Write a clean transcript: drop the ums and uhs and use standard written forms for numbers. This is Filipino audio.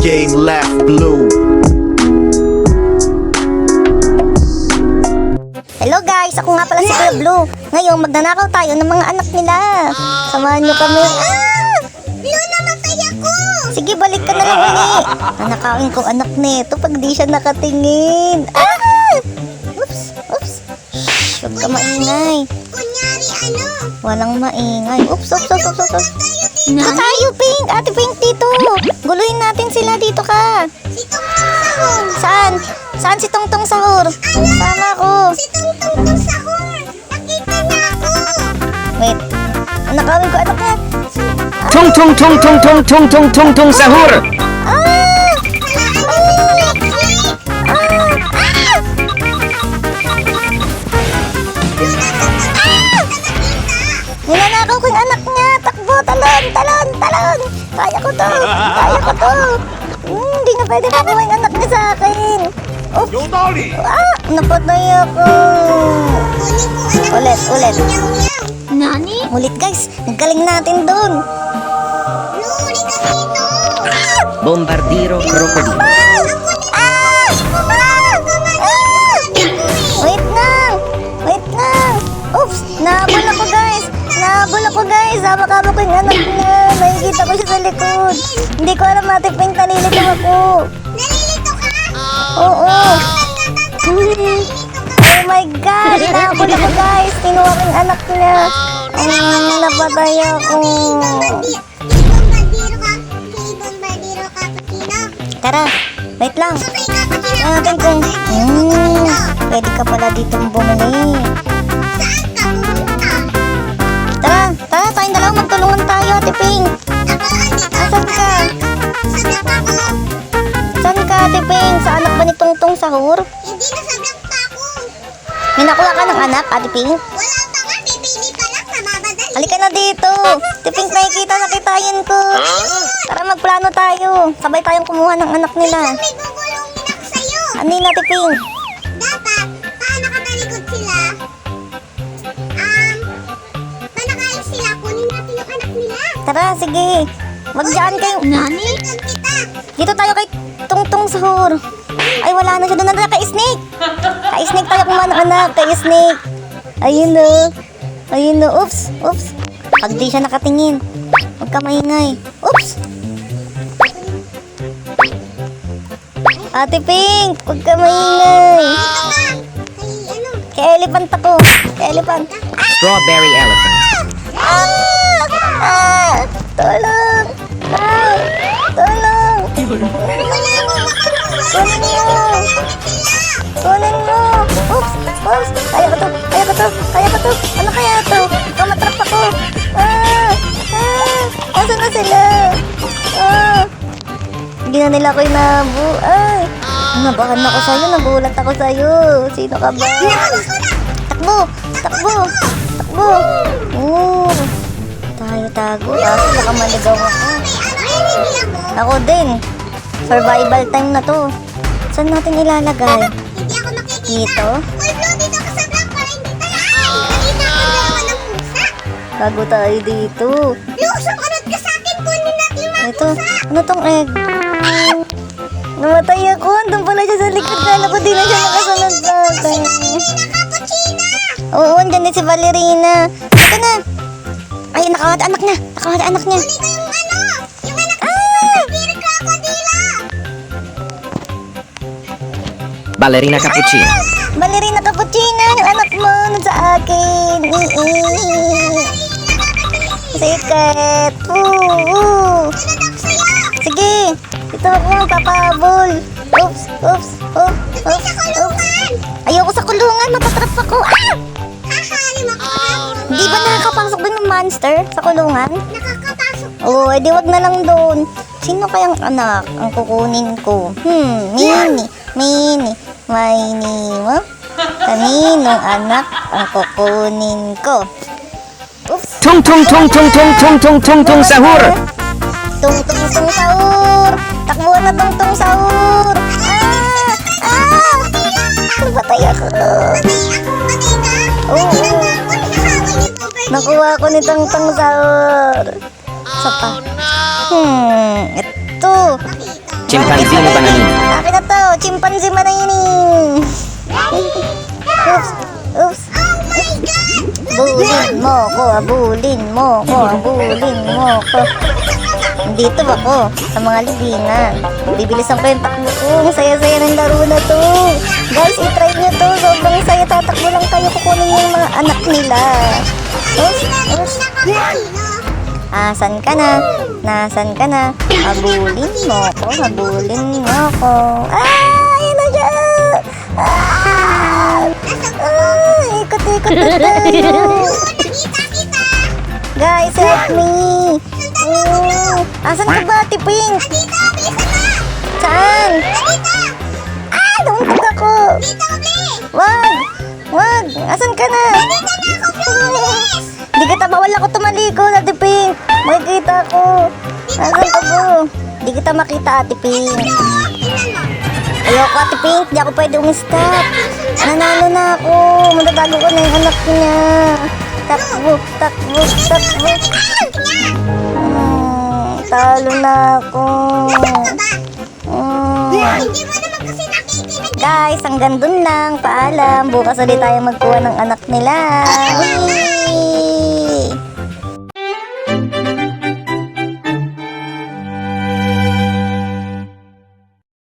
Game left blue. Hello guys, ako nga pala si Kuya Blue. Ngayon, magnanakaw tayo ng mga anak nila. Samahan nyo kami. Blue, namatay ako! Sige, balik ka na lang uli. Nanakawin ko anak nito pag di siya nakatingin. Oops, oops. Shh, huwag ka maingay. Kunyari ano? Walang maingay. Oops, oops, oops, oops, oops. Dito tayo, Pink. Ate Pink, dito. Guluhin natin sila. Dito ka. Si Tungtong Sahur! Saan? Saan si Tongtong Sahur? Sama ako. Si Tungtong Sahur! Nakita na ako! Wait. Nakawin ko anak niya. Tung tung tung tung tung tung tung tung tung sahur. Ninanakaw ko yung anak niya. Takbo, talon, talon, talon. Kaya ko to. Kaya ko to. Hindi na pwede makuha yung anak niya sa akin. Oops. Napatay ako. Ulit, ulit. Nani? Ulit guys. Ang galing natin dun. Luri ka dito! Bombardiro crocodilo. Wait lang. Wait lang. Oops. Nahabol ako guys. Nahabol ako guys. Hawak-hawak ko yung anak niya. Nakikita ko siya sa likod. Hindi ko alam Ate Pink. Nalilito ako. Nalilito ka? Oo. Oh my God. Nahabol ako guys. Kinuha ko yung anak niya. Napatay ako. Bombardiro cappuccino. Tara. Wait lang. Sakay cappuccino. Natin kung... pwede ka pala ditong bumili. Saan ka pumunta? Tara. Tara. Tayong dalawa. Magtulungan tayo Ate Pink. Ako andito. Asan ka? Sablak ako. Saan ka Ate Pink? Sa anak ba ni Tongtong Sahur? Hindi na sablak pa ako. May nakuha ka ng anak Ate Pink? Wala pa nga. Bibili pa lang. Namabadali. Halika na dito. Ate Pink, nakikita na kitayin ko. Tara magplano tayo. Sabay tayong kumuha ng anak nila. May gugulungin ako sa'yo. Ano yun Ate Pink? Dapat, paano katalikod sila? Manakain sila. Kunin natin yung anak nila. Tara, sige. Wag dyan kayo. Nani? Likod kita. Dito tayo kay Tongtong Sahur. Ay, wala na siya. Doon na kay Snake. Kay Snake tayo kumuha ng anak. Kay Snake. Ayun o. Ayun o. Oops. Oops. Pag di siya nakatingin. Huwag ka maingay. Oops. Ate Pink, huwag ka maingay. Kay elephant ako. Kay elephant. Strawberry elephant. Tulong. Ay, tulong. Kunin mo. Kunin mo. Oops. Oops. Kaya ko to. Kaya ko to. Kaya ko to. Ano kaya to? Matrap ako. Asan na sila? Hindi na nila ako inabo. Ay. Nabahan ako sa'yo. Nagulat ako sa'yo. Sino ka ba? Takbo. Takbo. Takbo. Tayo-tago. Kaso baka maligaw ako. Ako din. Survival time na to. Saan natin ilalagay? Hindi ako makikita. Dito? Uy, Blue, dito ka sa block para hindi tayo. Nakita ko dalawa ng pusa. Bago tayo dito. Blue, sumunod ka sa akin. Kunin natin yung mga Ito. pusa. Ano tong egg? Namatay ako. Andun pala siya sa likod. Kala ko di na siya nakasunod sa akin. Cappuccino. Oo, andyan din si Valerina. Ito na. Ay, nakawat anak niya. Nakawat anak niya. Kunin ko yung ano. Yung anak ng Vampire Crocodilo. Ballerina cappuccino. Valerina Cappuccina. Yung anak mo. Nun sa akin. Sikat. Sige. Ito ako magpapahabol. Oops. Oops. Oops. Oops. Oops. Ayoko sa kulungan. Matatrap ako. Hahalim ako. Di ba nakakapasok dun yung monster sa kulungan? Nakakapasok. Oo, edi wag na lang doon. Sino kayang anak ang kukunin ko? Mini. Mo? Kaninong anak ang kukunin ko? Oops. Tung tung tung tung tung tung tung tung tung sahur. Tung sahur. Takbo na tung sahur. Patay ako. Oo. Nakuha ko ni Tong sahur. Isa pa. to? Chimpanzee na bananin. Akin na to. Chimpanzee manayining. Oops. Oops. Oh my God! Bulin mo ko. Bulin mo ko. Bulin mo ko. Dito ako, sa mga libingan. Bibilisan ko yung takbo ko. Ang saya-saya ng laro na to. Guys, itry nyo to. Sobrang saya. Tatakbo lang kayo. Kukunin yung mga anak nila. Oops, oops. Asan ka na? Nasaan ka na? Habulin mo ko. Habulin mo ko. Ayun na siya! Ikot-ikot na tayo. Kita! Guys, help me. Asan ka ba, Ate Pink? Dito! Bisa na! Saan? Dito! Lumutog ako. Dito, please! Wag! Wag! Asan ka na? Dito na ako, please! Di kita bawal ako tumalikod, Ate Pink. Makikita ko. Asan ka po? Di kita makita, Ate Pink. Tingnan mo. Ayoko, Ate Pink. Di ako pwede umistop. Nanalo na ako. Matatago ko na yung anak niya. Takbo, takbo, takbo. Talo na ako. Hindi mo naman kasi nakikinig. Guys, hanggang dun lang. Paalam. Bukas ulit tayo magkuha ng anak nila. Whee!